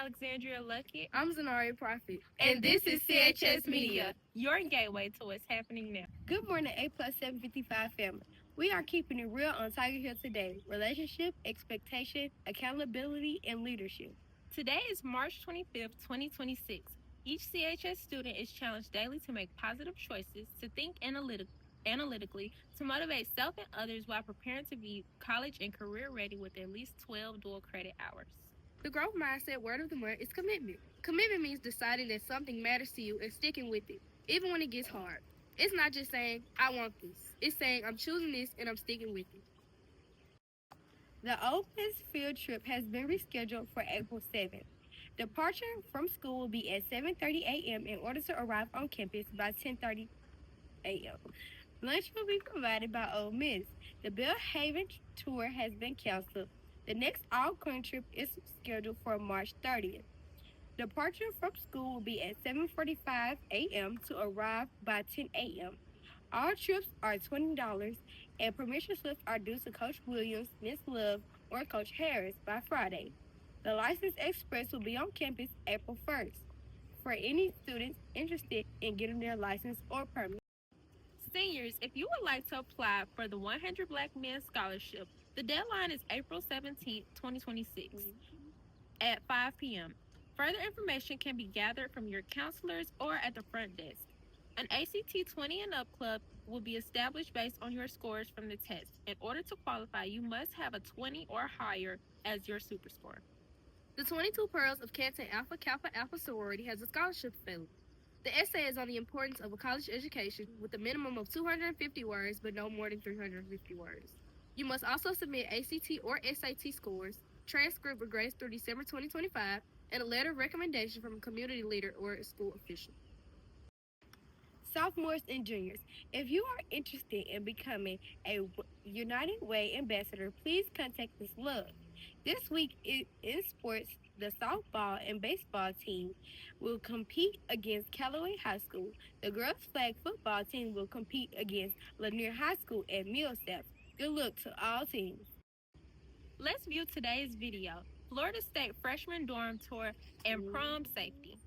Alexandria Lucky. I'm Zanari Prophet. And this is CHS Media, your gateway to what's happening now. Good morning, A plus 755 family. We are keeping it real on Tiger Hill today. Relationship, expectation, accountability, and leadership. Today is March 25th, 2026. Each CHS student is challenged daily to make positive choices, to think analytically, to motivate self and others while preparing to be college and career ready with at least 12 dual credit hours. The growth mindset word of the month is commitment. Commitment means deciding that something matters to you and sticking with it, even when it gets hard. It's not just saying, I want this. It's saying, I'm choosing this and I'm sticking with it. The Ole Miss field trip has been rescheduled for April 7th. Departure from school will be at 7:30 a.m. in order to arrive on campus by 10:30 a.m. Lunch will be provided by Ole Miss. The Bell Haven tour has been canceled. The next all-clean trip is scheduled for March 30th. Departure from school will be at 7:45 a.m. to arrive by 10 a.m. All trips are $20, and permission slips are due to Coach Williams, Ms. Love, or Coach Harris by Friday. The License Express will be on campus April 1st for any students interested in getting their license or permit. Seniors, if you would like to apply for the 100 Black Men Scholarship, the deadline is April 17, 2026 at 5 p.m. Further information can be gathered from your counselors or at the front desk. An ACT 20 and up club will be established based on your scores from the test. In order to qualify, you must have a 20 or higher as your super score. The 22 Pearls of Canton Alpha Kappa Alpha sorority has a scholarship available. The essay is on the importance of a college education with a minimum of 250 words but no more than 350 words. You must also submit ACT or SAT scores, transcript with grades through December 2025, and a letter of recommendation from a community leader or a school official. Sophomores and juniors, if you are interested in becoming a United Way ambassador, please contact Ms. Love. This week in sports, the softball and baseball team will compete against Callaway High School. The girls' flag football team will compete against Lanier High School at Millsap. Good luck to all teams. Let's view today's video, Florida State Freshman Dorm Tour and Prom Safety.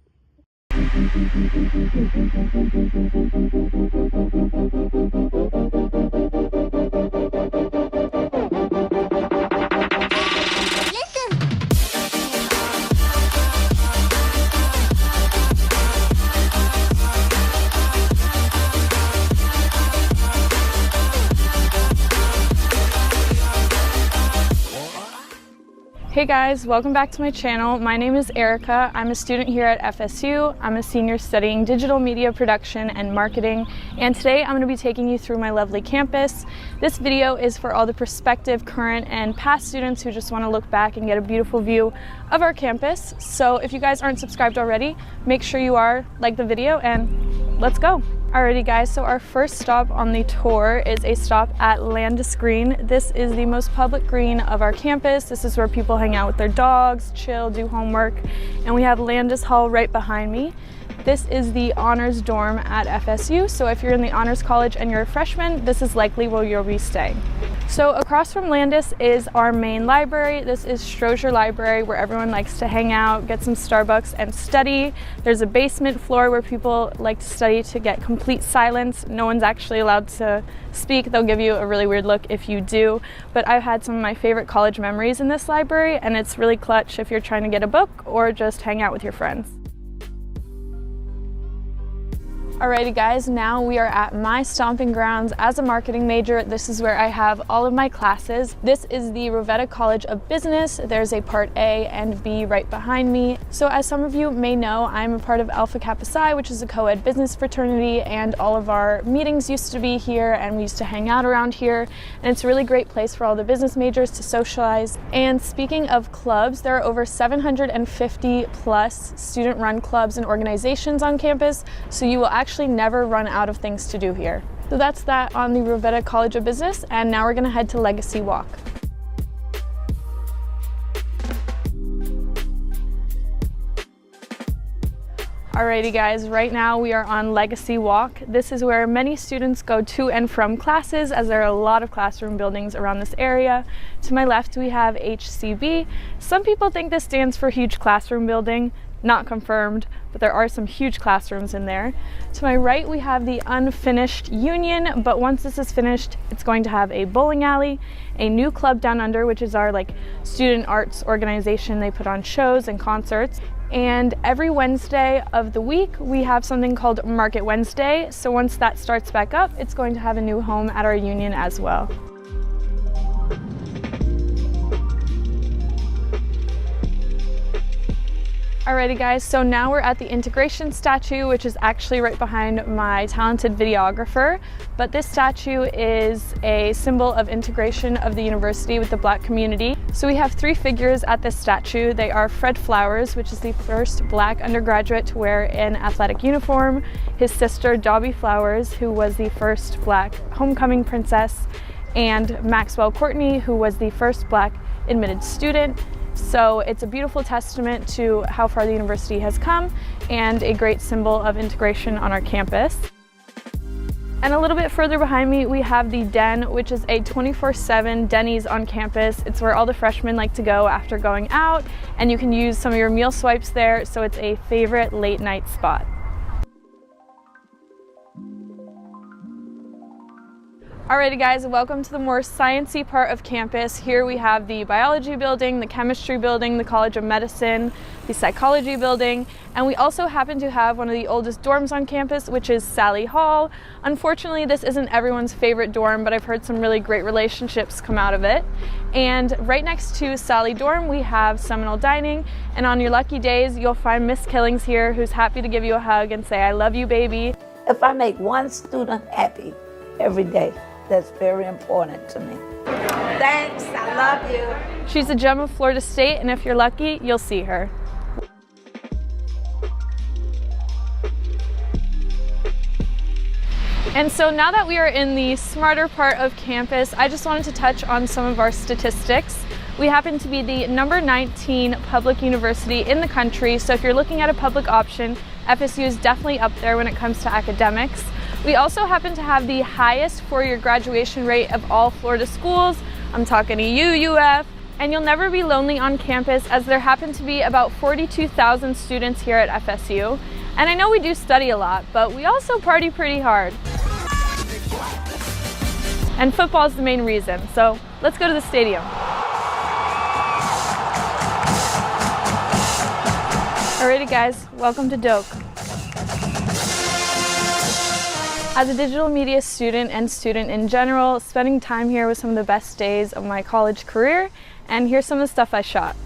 Hey guys, welcome back to my channel. My name is Erica. I'm a student here at FSU. I'm a senior studying digital media production and marketing, and today I'm going to be taking you through my lovely campus. This video is for all the prospective, current, and past students who just want to look back and get a beautiful view of our campus. So if you guys aren't subscribed already, make sure you are, like the video, and let's go. Alrighty guys, so our first stop on the tour is a stop at Landis Green. This is the most public green of our campus. This is where people hang out with their dogs, chill, do homework, and we have Landis Hall right behind me. This is the honors dorm at FSU, so if you're in the honors college and you're a freshman, this is likely where you'll be staying. So across from Landis is our main library. This is Strozier Library, where everyone likes to hang out, get some Starbucks, and study. There's a basement floor where people like to study to get complete silence. No one's actually allowed to speak. They'll give you a really weird look if you do. But I've had some of my favorite college memories in this library, and it's really clutch if you're trying to get a book or just hang out with your friends. Alrighty guys, now we are at my stomping grounds as a marketing major. This is where I have all of my classes. This is the Rosetta College of Business. There's a part A and B right behind me. So as some of you may know, I'm a part of Alpha Kappa Psi, which is a co-ed business fraternity, and all of our meetings used to be here and we used to hang out around here. And it's a really great place for all the business majors to socialize. And speaking of clubs, there are over 750 plus student-run clubs and organizations on campus, so you will actually never run out of things to do here. So that's that on the Rosetta College of Business, and now we're gonna head to Legacy Walk. Alrighty guys, right now we are on Legacy Walk. This is where many students go to and from classes, as there are a lot of classroom buildings around this area. To my left we have HCB. Some people think this stands for Huge Classroom Building. Not confirmed, but there are some huge classrooms in there. To my right we have the unfinished Union, but once this is finished it's going to have a bowling alley, a new club down under, which is our student arts organization. They put on shows and concerts. And every Wednesday of the week we have something called Market Wednesday. So once that starts back up, it's going to have a new home at our Union as well. Alrighty guys, so now we're at the integration statue, which is actually right behind my talented videographer. But this statue is a symbol of integration of the university with the Black community. So we have three figures at this statue. They are Fred Flowers, which is the first Black undergraduate to wear an athletic uniform, his sister Dobby Flowers, who was the first Black homecoming princess, and Maxwell Courtney, who was the first Black admitted student. So it's a beautiful testament to how far the university has come and a great symbol of integration on our campus. And a little bit further behind me we have the Den, which is a 24/7 Denny's on campus. It's where all the freshmen like to go after going out, and you can use some of your meal swipes there, so it's a favorite late night spot. Alrighty guys, welcome to the more sciencey part of campus. Here we have the biology building, the chemistry building, the College of Medicine, the psychology building, and we also happen to have one of the oldest dorms on campus, which is Sally Hall. Unfortunately, this isn't everyone's favorite dorm, but I've heard some really great relationships come out of it. And right next to Sally dorm, we have Seminole Dining, and on your lucky days, you'll find Miss Killings here, who's happy to give you a hug and say, "I love you, baby." If I make one student happy every day, that's very important to me. Thanks, I love you. She's a gem of Florida State, and if you're lucky, you'll see her. And so now that we are in the smarter part of campus, I just wanted to touch on some of our statistics. We happen to be the number 19 public university in the country, so if you're looking at a public option, FSU is definitely up there when it comes to academics. We also happen to have the highest four-year graduation rate of all Florida schools. I'm talking to you, UF. And you'll never be lonely on campus, as there happen to be about 42,000 students here at FSU. And I know we do study a lot, but we also party pretty hard. And football is the main reason, so let's go to the stadium. Alrighty guys, welcome to Doak. As a digital media student and student in general, spending time here was some of the best days of my college career, and here's some of the stuff I shot.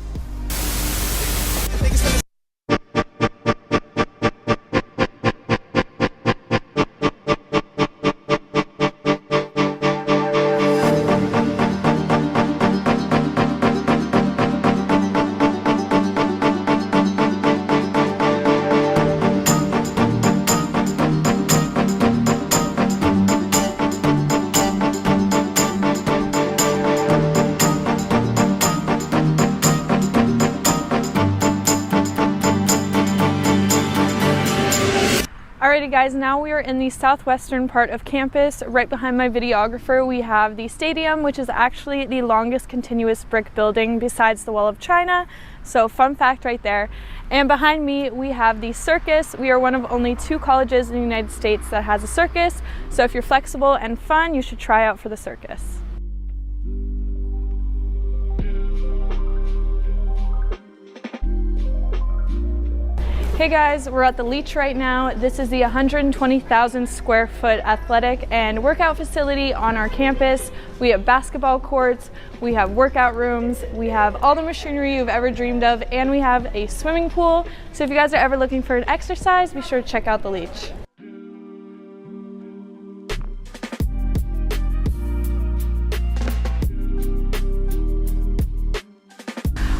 Alrighty guys, now we are in the southwestern part of campus. Right behind my videographer we have the stadium, which is actually the longest continuous brick building besides the Wall of China. So fun fact right there. And behind me we have the circus. We are one of only 2 colleges in the United States that has a circus. So if you're flexible and fun, you should try out for the circus. Hey guys, we're at the Leach right now. This is the 120,000 square foot athletic and workout facility on our campus. We have basketball courts, we have workout rooms, we have all the machinery you've ever dreamed of, and we have a swimming pool. So if you guys are ever looking for an exercise, be sure to check out the Leach.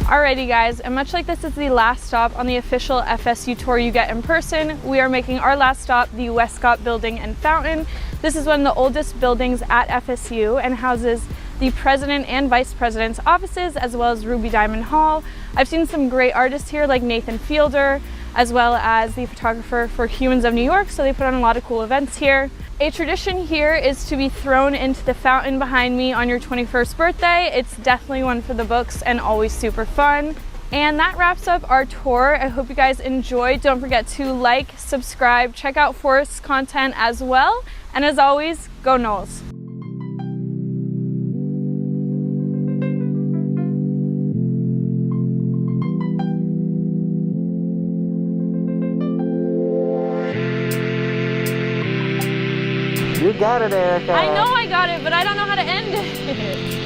Alrighty guys, and much like this is the last stop on the official FSU tour you get in person, we are making our last stop the Westcott Building and Fountain. This is one of the oldest buildings at FSU and houses the president and vice president's offices, as well as Ruby Diamond Hall. I've seen some great artists here like Nathan Fielder. as well as the photographer for Humans of New York, so they put on a lot of cool events here. A tradition here is to be thrown into the fountain behind me on your 21st birthday. It's definitely one for the books and always super fun. And that wraps up our tour. I hope you guys enjoyed. Don't forget to like, subscribe, check out Forest's content as well. And as always, go Noles. You got it, Erica. I know I got it, but I don't know how to end it.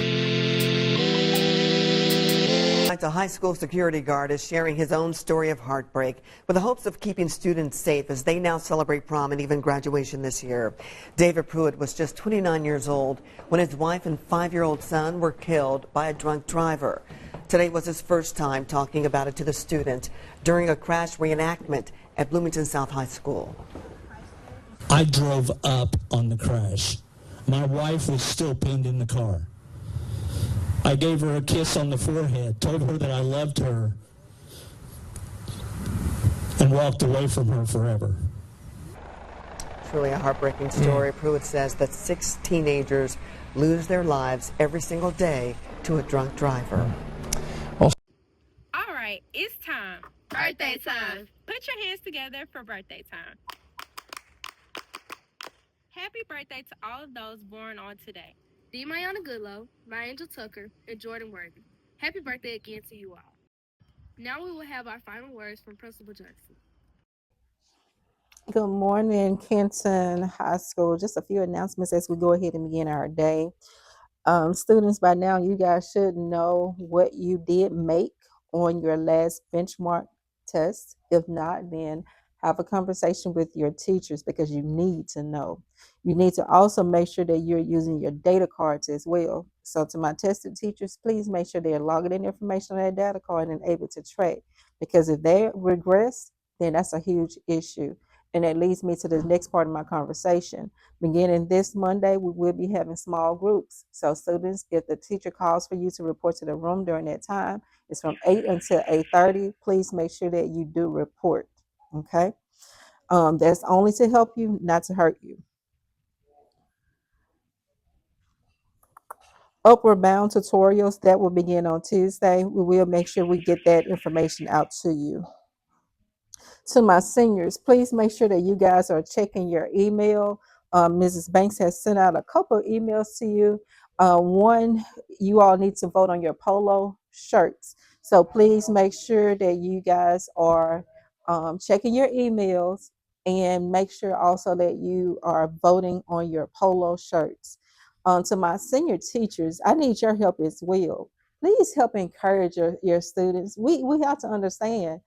A high school security guard is sharing his own story of heartbreak with the hopes of keeping students safe as they now celebrate prom and even graduation this year. David Pruitt was just 29 years old when his wife and 5-year-old son were killed by a drunk driver. Today was his first time talking about it to the students during a crash reenactment at Bloomington South High School. I drove up on the crash. My wife was still pinned in the car. I gave her a kiss on the forehead, told her that I loved her, and walked away from her forever. Truly a heartbreaking story. Pruitt says that 6 teenagers lose their lives every single day to a drunk driver. All right, it's time. Birthday time. Put your hands together for birthday time. Happy birthday to all of those born on today. D. Mayana Goodlow, My Angel Tucker, and Jordan Worthy. Happy birthday again to you all. Now we will have our final words from Principal Johnson. Good morning, Kenton High School. Just a few announcements as we go ahead and begin our day. Students, by now you guys should know what you did make on your last benchmark test. If not, then have a conversation with your teachers because you need to know. You need to also make sure that you're using your data cards as well. So to my tested teachers, please make sure they're logging in information on their data card and able to track, because if they regress, then that's a huge issue. And that leads me to the next part of my conversation. Beginning this Monday, we will be having small groups. So students, if the teacher calls for you to report to the room during that time, it's from 8 until 8:30. Please make sure that you do report, okay? That's only to help you, not to hurt you. Upward Bound tutorials, that will begin on Tuesday. We will make sure we get that information out to you. To my seniors, please make sure that you guys are checking your email. Mrs. Banks has sent out a couple of emails to you. One, you all need to vote on your polo shirts. So please make sure that you guys are checking your emails, and make sure also that you are voting on your polo shirts. To my senior teachers, I need your help as well. Please help encourage your students. We have to understand,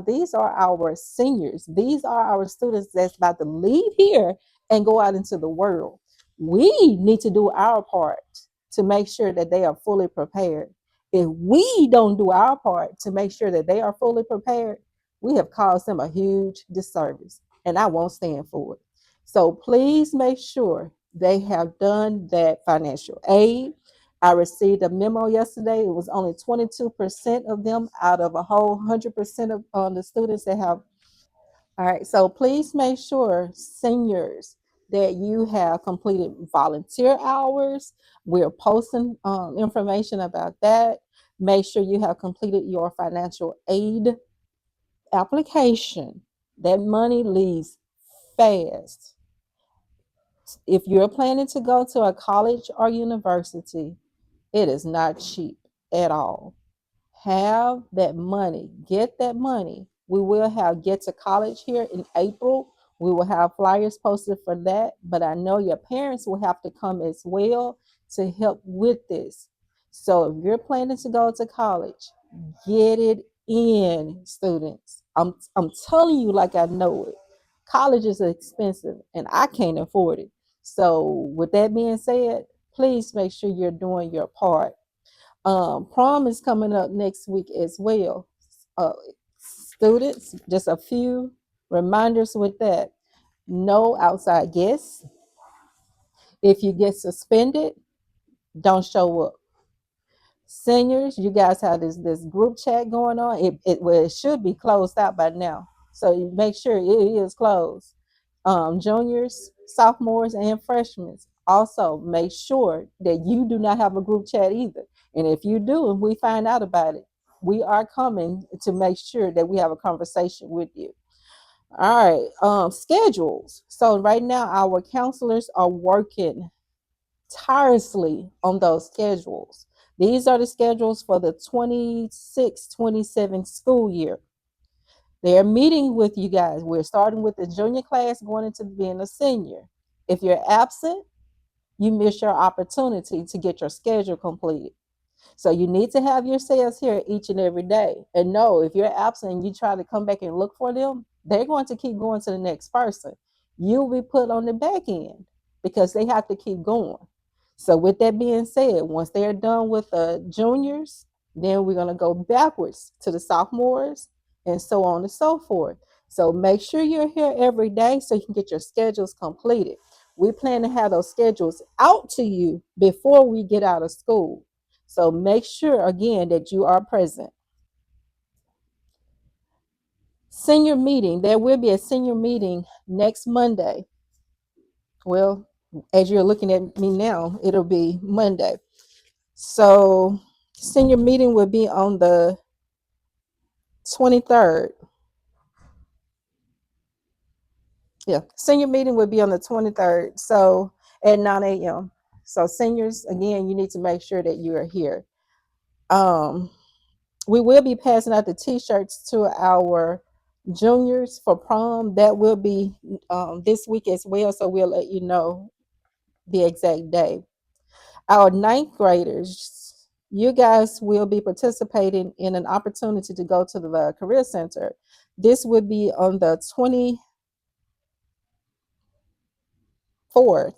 these are our seniors. These are our students that's about to leave here and go out into the world. We need to do our part to make sure that they are fully prepared. If we don't do our part to make sure that they are fully prepared, we have caused them a huge disservice, and I won't stand for it. So please make sure they have done that financial aid. I received a memo yesterday. It was only 22% of them out of a whole 100% of the students that have. All right, so please make sure, seniors, that you have completed volunteer hours. We're posting information about that. Make sure you have completed your financial aid application. That money leaves fast. If you're planning to go to a college or university, it is not cheap at all. Have that money, get that money. We will have Get to College here in April. We will have flyers posted for that, but I know your parents will have to come as well to help with this. So if you're planning to go to college, get it in, students. I'm telling you like I know it. College is expensive and I can't afford it. So with that being said, please make sure you're doing your part. Prom is coming up next week as well. Students, just a few reminders with that. No outside guests. If you get suspended, don't show up. Seniors, you guys have this group chat going on. It should be closed out by now. So you make sure it is closed. Juniors, sophomores, and freshmen. Also, make sure that you do not have a group chat either. And if you do, and we find out about it, we are coming to make sure that we have a conversation with you. All right, schedules. So right now, our counselors are working tirelessly on those schedules. These are the schedules for the 26-27 school year. They're meeting with you guys. We're starting with the junior class going into being a senior. If you're absent, you miss your opportunity to get your schedule completed. So you need to have your sales here each and every day. And no, if you're absent and you try to come back and look for them, they're going to keep going to the next person. You'll be put on the back end because they have to keep going. So with that being said, once they're done with the juniors, then we're going to go backwards to the sophomores and so on and so forth. So make sure you're here every day so you can get your schedules completed. We plan to have those schedules out to you before we get out of school. So make sure again that you are present. Senior meeting. There will be a senior meeting next Monday. Well, as you're looking at me now, it'll be Monday. So senior meeting will be on the 23rd. Yeah, senior meeting will be on the 23rd. So at 9 a.m. So seniors, again, you need to make sure that you are here. We will be passing out the t-shirts to our juniors for prom. That will be this week as well. So we'll let you know the exact day. Our ninth graders, you guys will be participating in an opportunity to go to the Career Center. This would be on the 24th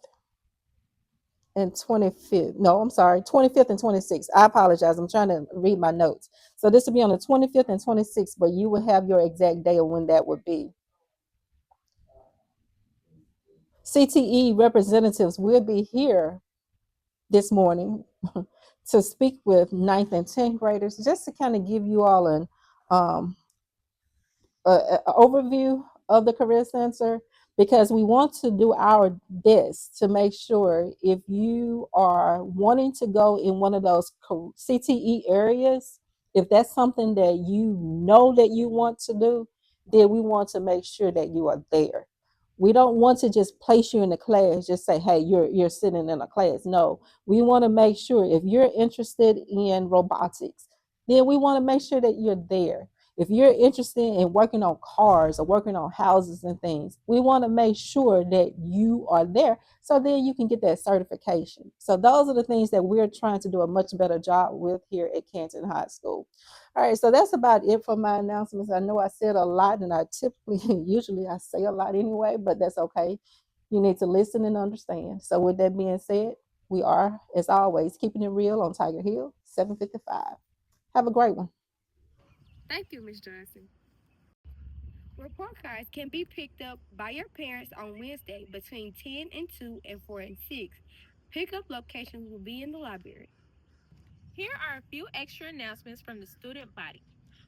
and 25th. No, I'm sorry, 25th and 26th. I apologize. I'm trying to read my notes. So this will be on the 25th and 26th, but you will have your exact day of when that would be. CTE representatives will be here this morning to speak with ninth and 10th graders, just to kind of give you all an um, overview of the Career Center, because we want to do our best to make sure if you are wanting to go in one of those CTE areas, if that's something that you know that you want to do, then we want to make sure that you are there. We don't want to just place you in a class, just say, hey, you're sitting in a class. No, we want to make sure if you're interested in robotics, then we want to make sure that you're there. If you're interested in working on cars or working on houses and things, we want to make sure that you are there so then you can get that certification. So those are the things that we're trying to do a much better job with here at Canton High School. All right, so that's about it for my announcements. I know I said a lot, and I typically, usually I say a lot anyway, but that's okay. You need to listen and understand. So with that being said, we are, as always, keeping it real on Tiger Hill, 755. Have a great one. Thank you, Ms. Johnson. Report cards can be picked up by your parents on Wednesday between 10 and 2 and 4 and 6. Pickup locations will be in the library. Here are a few extra announcements from the student body,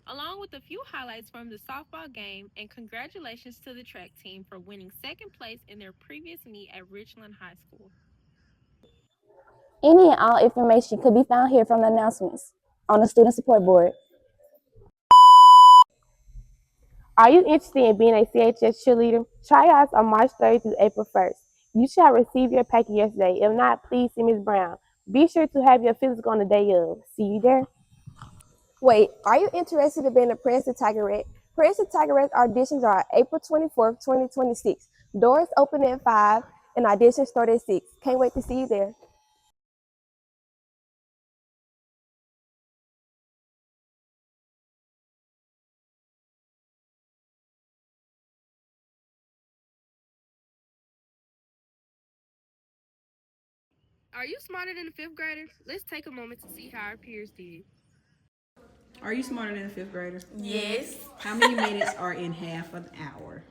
along with a few highlights from the softball game, and congratulations to the track team for winning second place in their previous meet at Richland High School. Any and all information could be found here from the announcements on the student support board. Are you interested in being a CHS cheerleader? Tryouts are March 3rd through April 1st. You shall receive your packet yesterday. If not, please see Ms. Brown. Be sure to have your physical on the day of. See you there. Wait, are you interested in being a Princeton Tigerette? Princeton Tigerette auditions are April 24th, 2026. Doors open at 5 and auditions start at 6. Can't wait to see you there. Are you smarter than a fifth grader? Let's take a moment to see how our peers did. Are you smarter than a fifth grader? Yes. How many minutes are in half an hour?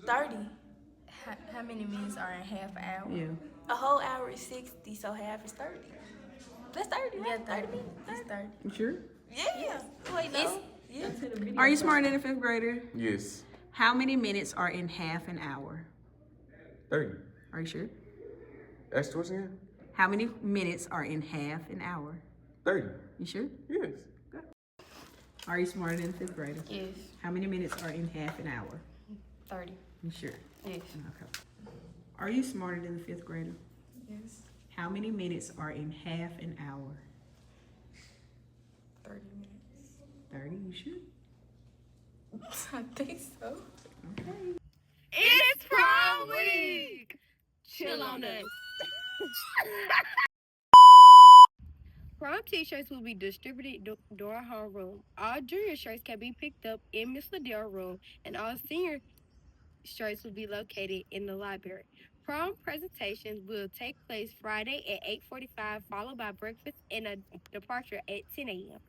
30. How many minutes are in half an hour? Yeah. A whole hour is 60, so half is 30. That's 30, right? Yeah, 30 minutes. It's 30. You sure? Yeah. Wait, no. Are you smarter than a fifth grader? Yes. How many minutes are in half an hour? 30. Are you sure? Ask the question again. How many minutes are in half an hour? 30. You sure? Yes. Are you smarter than a fifth grader? Yes. How many minutes are in half an hour? 30. You sure? Yes. Okay. Are you smarter than the fifth grader? Yes. How many minutes are in half an hour? 30 minutes. 30, you sure? I think so. Okay. It's prom week. Chill on us. Prom t-shirts will be distributed during homeroom. All junior shirts can be picked up in Miss Ladell's room, and all senior shirts will be located in the library. Prom presentations will take place Friday at 8:45, followed by breakfast and a departure at 10 a.m.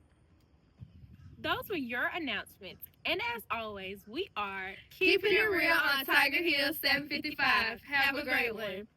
Those were your announcements. And as always, we are Keeping it real on Tiger Hill 755. Have a great one.